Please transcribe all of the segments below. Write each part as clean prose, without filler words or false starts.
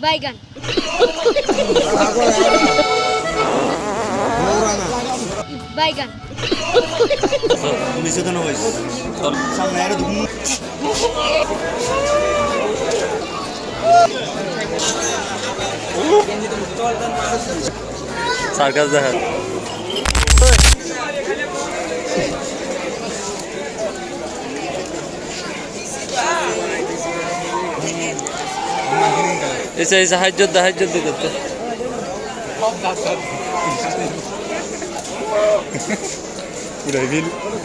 বাইগান বাইগান circus দেখা ऐसे ऐसे हाइजत दिखते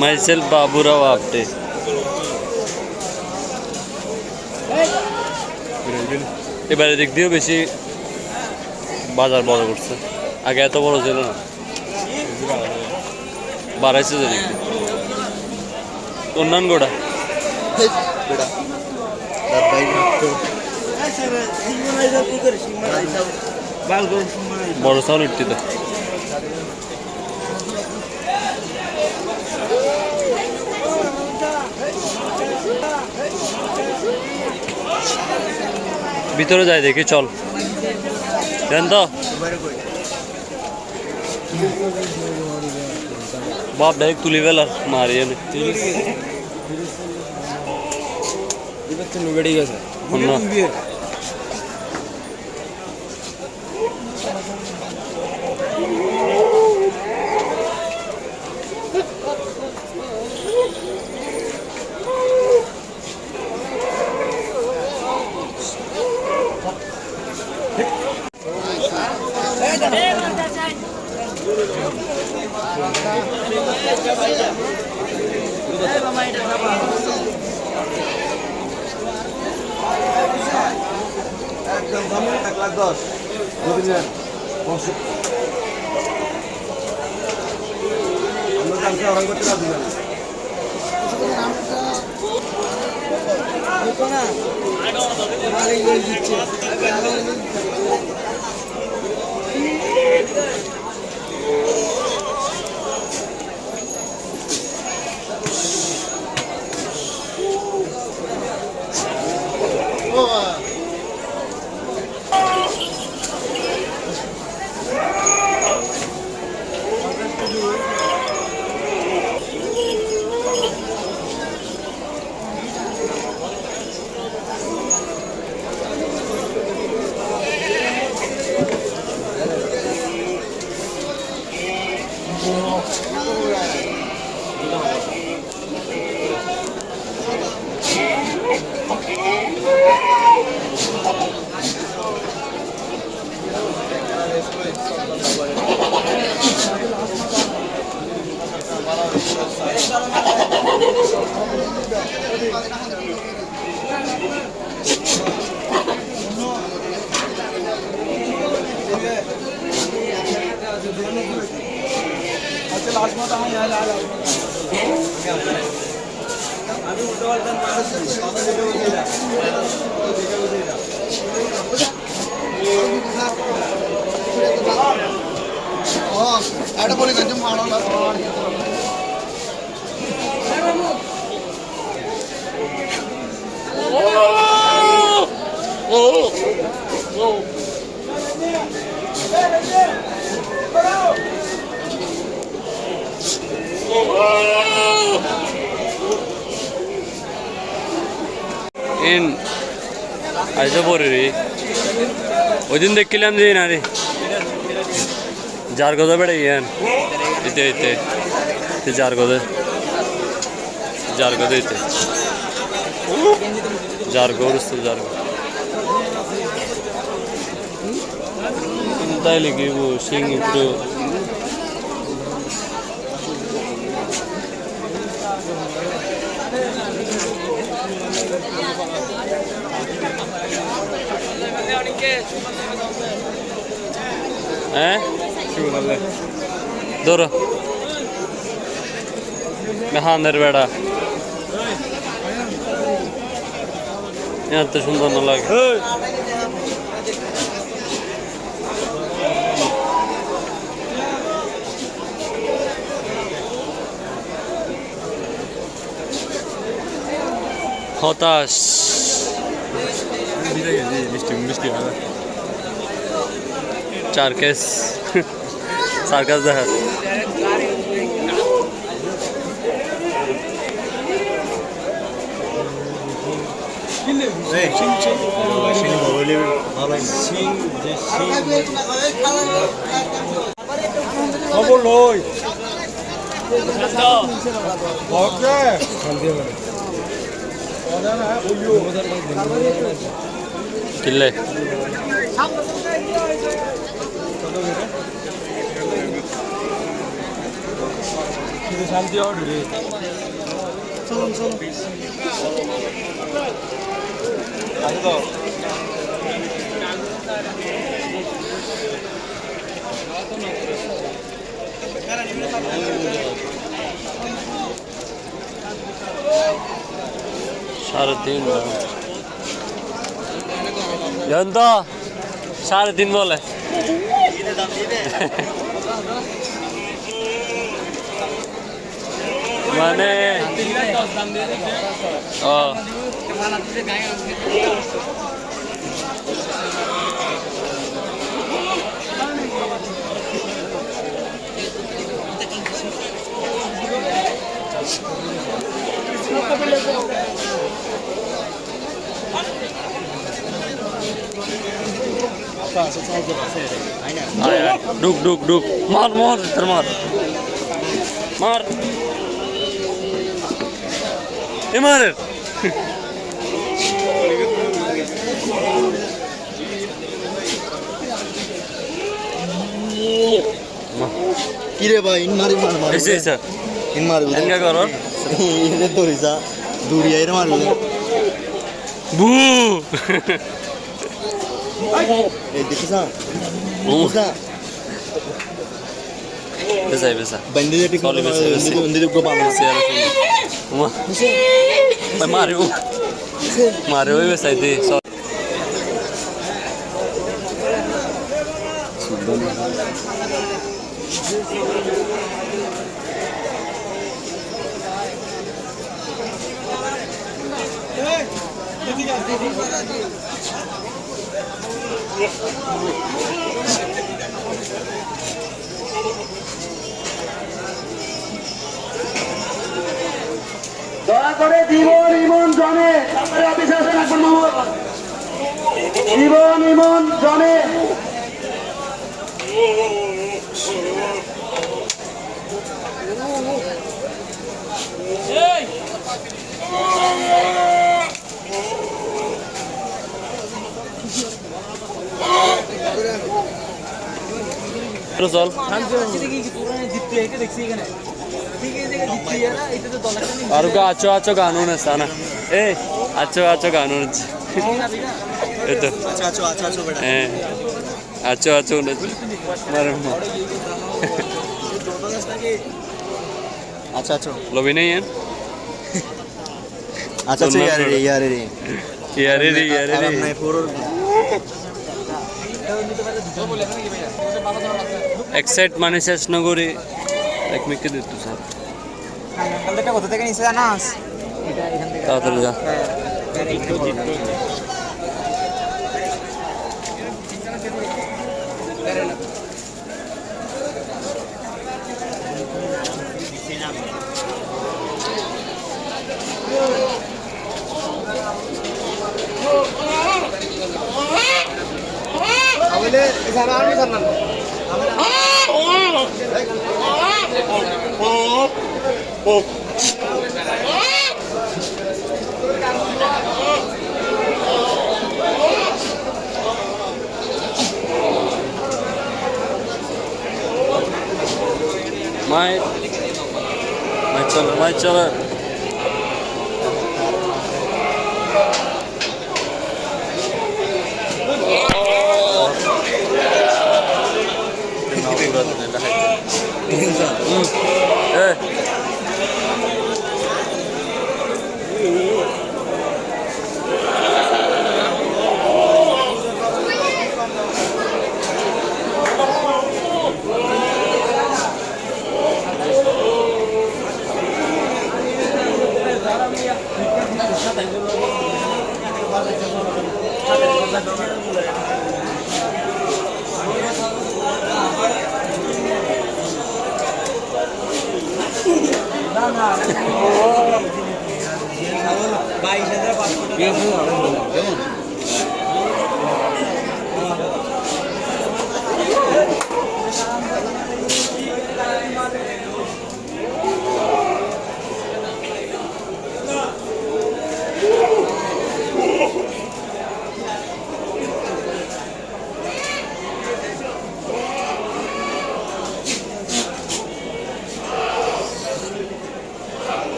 माइसेल्फ बाबूराव आपटे এবারে দিক দিয়েও বেশি বাজার বড় করছে আগে এত বড় ছিল না বাড়াইছে যে দিক অন্যান্য গোড়া বড় চাউল ইট্টিতে ভিতরে যাই দেখি চল দেন তো বাপ ডাইরেক্ট তুলি বেলার মারিয়ে বেড়ে গেছে একদম দামে 1,10,000 যদি নেন আমরা কালকে অর্ডার করতে রাজি ada boleh kan cuma orang lah in aja bori ওই দিন দেখছিলাম যে না রে যার কথা বেড়ে ইয়ান এতে এতে যার কথা এতে যার গরুস্ত যার তাই লিখি সিং একটু ধরো মেহানের বেড়া এত সুন্দর না লাগে হতাশ। চারকেস সার্কাস দেখা খবর লই কিনলে শান্তি অর্ডারে চলুন চলুন সাড়ে তিন জান তো 3.5 বলে মানে ও ডুক ডুক ডুক মার মার তোর মার মার এ মার কি রে ভাই ইন মারি মার মার এসে এসে ইন মার এনকা করো ইনে দরিসা দুড়িয়া এর মার বু এই দেখিসা ও বুঝা বেসাই বেসা বন্ধে যেটি Sorry, বেশি, বেশি। বন্ধে গো পাবো মা মারিও মারিও বেসাই দি দয়া করে জীবন ইমন জনে সরকারি অফিসে আসেন আকবর মাহমুদ জীবন ইমন জনে চল আর আছো আছো কানুন আছে না এ আছো আছো কানুন আছে এই তো আচ্ছা আচ্ছা আচ্ছা আচ্ছা বেটা হ্যাঁ আছো আছো মারে আচ্ছা আচ্ছা লবি নেই है আচ্ছা আচ্ছা यार रे यार रे यार रे यार रे নাই ফোর এক্সাইট মানে শেষ নগরে এক মিনিট দিত স্যার কালটা কোথা থেকে নিছে জানাস এটা এখান থেকে তাড়াতাড়ি যা তাহলে এখানে আমি জানান মাই মাই চলো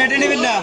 এটা নিবেন না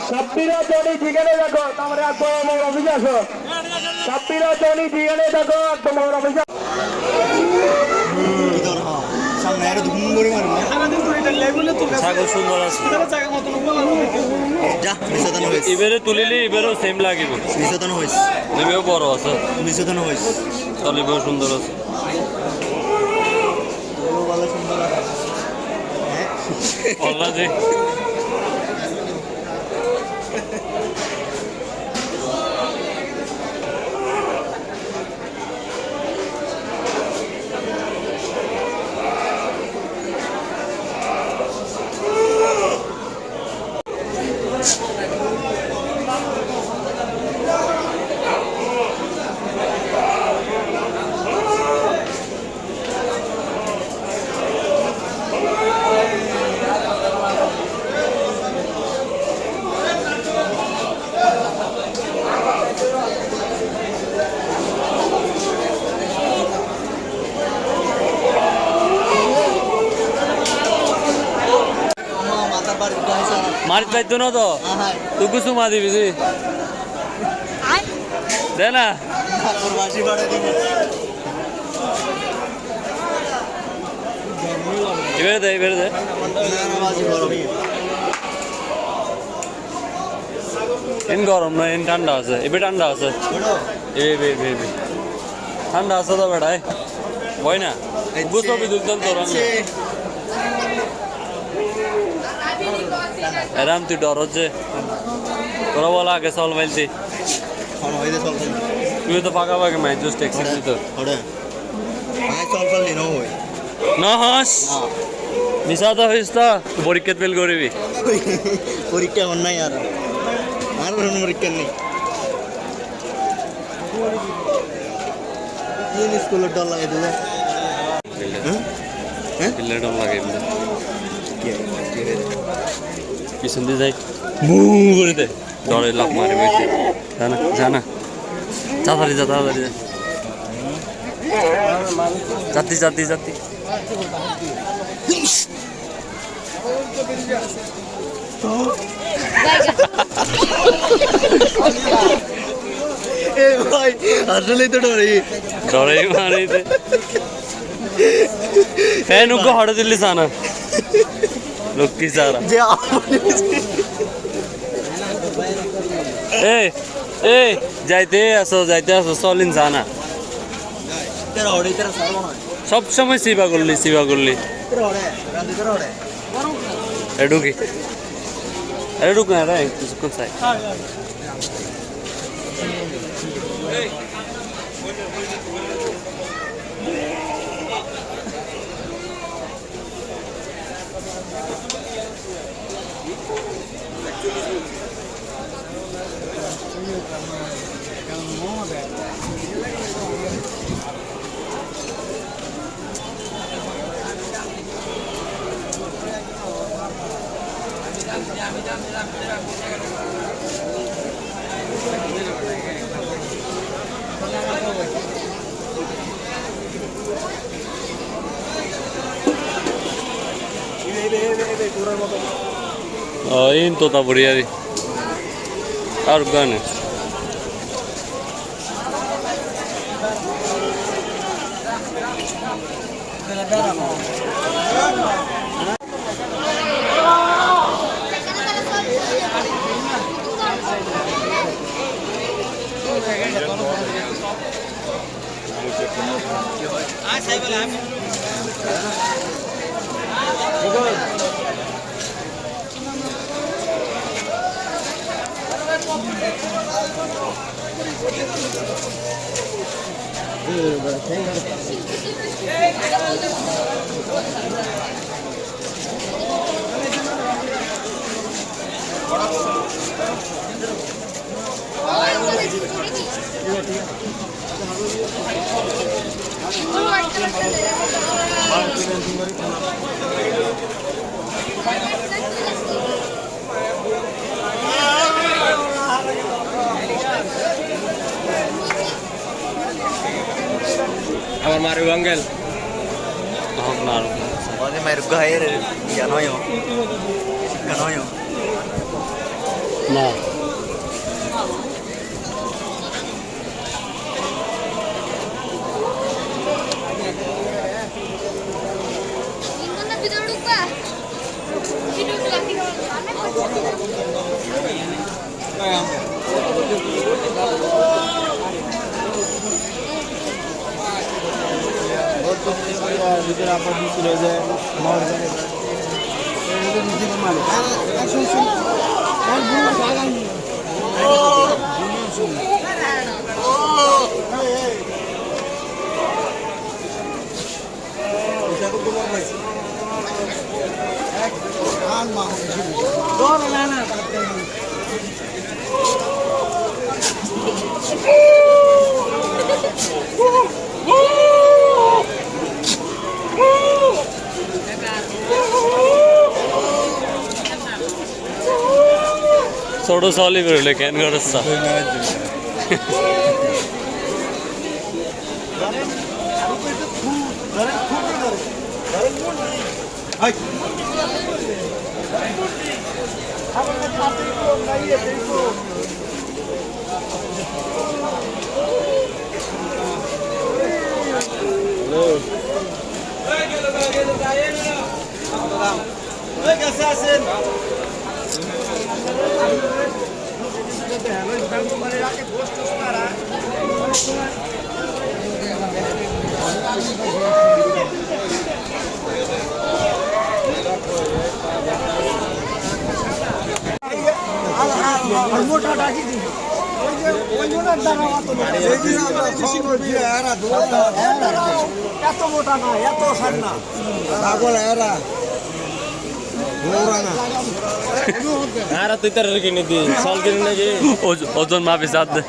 ছাব্বিরা জনি যেখানে দেখো তারপরে একদম আমার অফিসে আসো ছাব্বিরা জনি যেখানে দেখো একদম আমার অফিসে সামনে আরো ধুম করে মারবো ছাগল সুন্দর আছে যা নিষেধান হয়েছে এবারে তুলিলে এবারেও সেম লাগিব নিষেধান হয়েছে এবারেও বড় আছে নিষেধান হয়েছে তাহলে এবারেও সুন্দর আছে ভালো সুন্দর আছে অল্লা যে মারিত পাইতো না তো তুই কিছু মা দিবি তুই দে না এবারে দে এবারে দে এন গরম না এন ঠান্ডা আছে এবার ঠান্ডা আছে ঠান্ডা আছে তো বেটায় ভয় না বুঝতে বিদ্যুৎ তোর এরাম তুই ডর হচ্ছে তোরা বলা আগে চল মাইলতি তুই তো পাকা পাকে মাই জুস ট্যাক্সি তুই তো চল চল নিনো হই নহস মিছা তো হইস তো পরীক্ষা ফেল করবি পরীক্ষা আমার নাই আর কোনো পরীক্ষা নেই স্কুলের ডর লাগাই দিলে পিল্লে ডর লাগে পিছন দিয়ে যাই করে দে ডরে লাভ মারবে জানা জানা তাড়াতাড়ি যা তাড়াতাড়ি যা যাত্রী যাত্রী যাত্রী এ ভাই আসলেই তো ডরে ডরে মারে হ্যাঁ নুকো হঠাৎ দিল্লি সানা লক্ষ্মী সারা যে এ যাইতে আসো চলিন জানা তেরা ওড়ে তেরা সারবো না সব সময় সেবা করলি তেরা ওড়ে রাতে তেরা ওড়ে এ ঢুক না রে কিছুক্ষণ চাই in tota buriari আর গানে আমার মারু uncle Pode mais gair ya no yo. না Gimana video lupa? Video lagi ভিতরে আপনার ছিল যে ছোট সলি বেরোলে কেন করছ এত মোটা না এত সার না পাগল এরা গৌরাঙ্গা আর তুই তার কিনে দি সল কিনে নাকি ওজন মাপে চাঁদ দে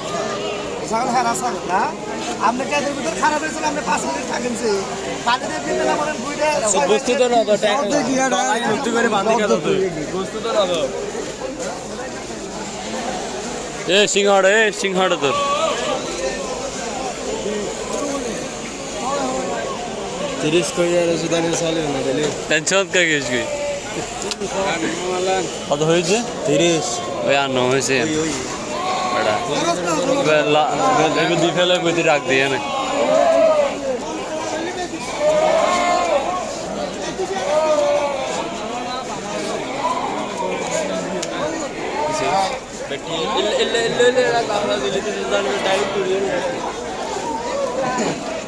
ছাগল হ্যাঁ রাস্তা না আপনি কাজের ভিতর খারাপ হয়েছিল আপনি 5 মিনিট থাকেন সে পানিতে দিতে না পারেন বুইটা বস্তু তো না ভর্তি করে বাঁধি গেল তুই বস্তু তো না সিংহড়া তোর 30 কই আর সুদানি চলে না দিলে টেনশন কা গেছ গই কত হয়েছে 30 ওই আর ন হয়েছে বড়া এবার দি ফেলে কই রাখ দিয়ে না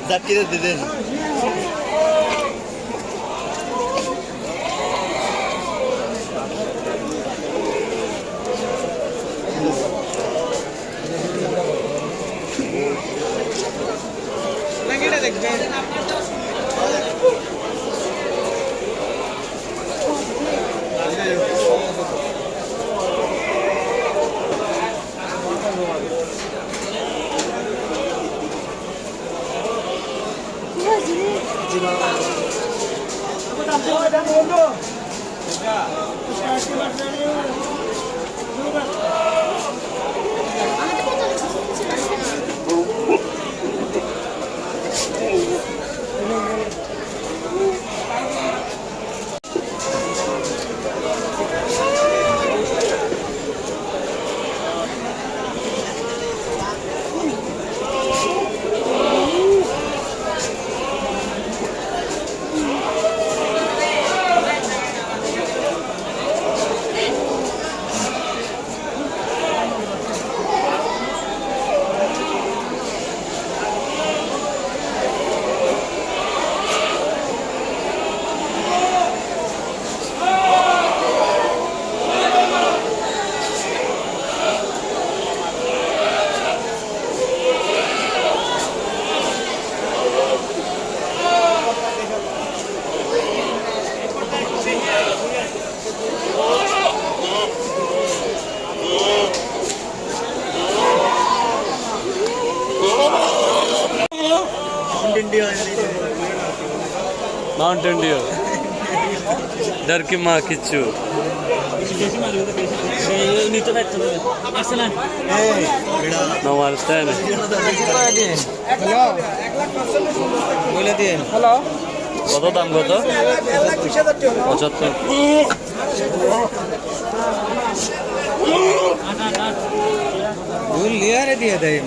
জাকিরে দিতেন মাউন্টেন ডিউ ডর কি মা কিচ্ছু নমার স্ট্যান্ড বলে দিন কত দাম কত 75 ভুল লিয়ারে দিয়ে দেয়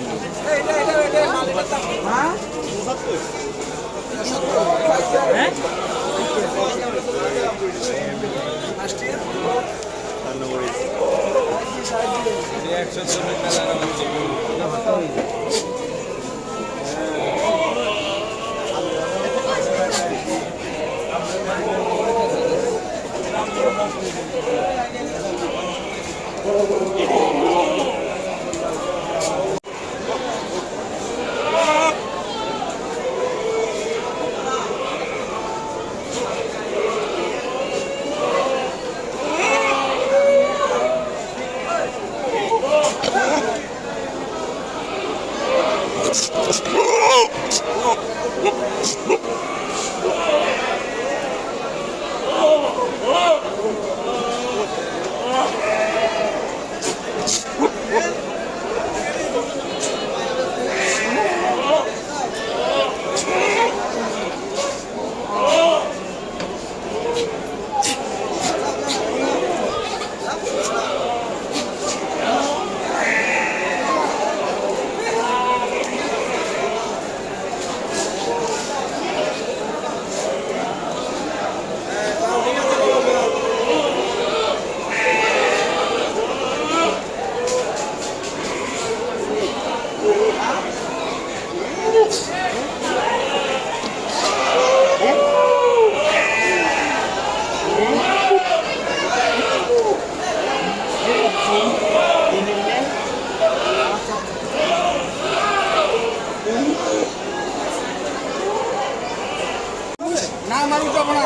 মানুষ যাবো না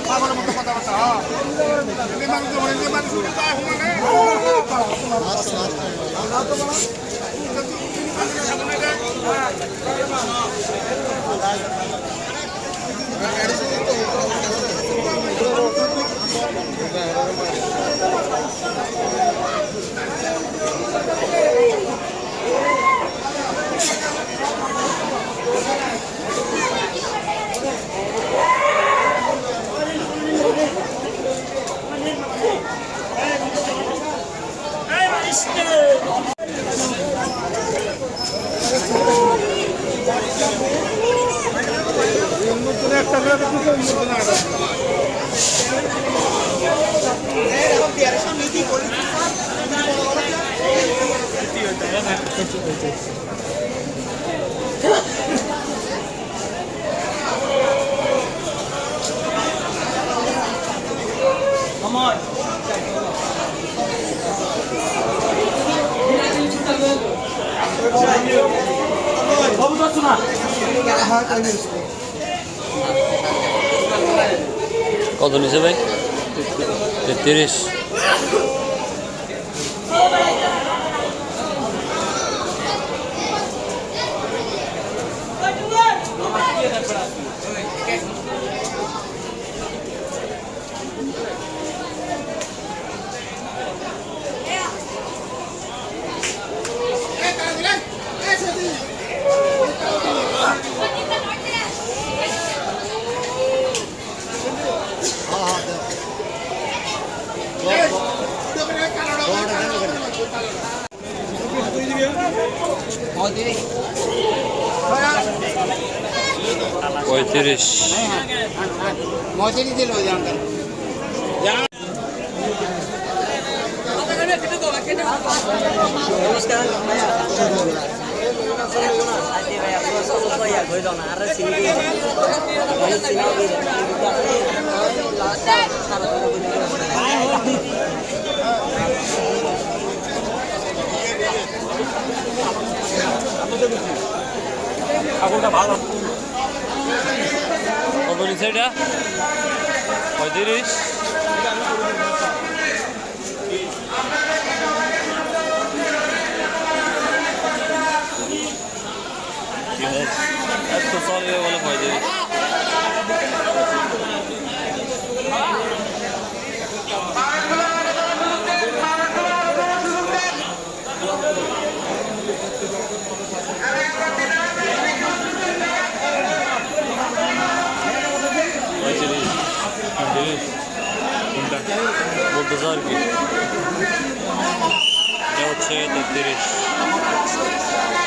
পাগলের মতো কথাবার্তা মানুষ যাবো না মানুষ কত নিছে ভাই? 33। পঁয়ত্রিশ। কত নিচ্ছে এটা? 35। এত চলবে বলে 35। বলতেছে আর কি, এটা হচ্ছে 33।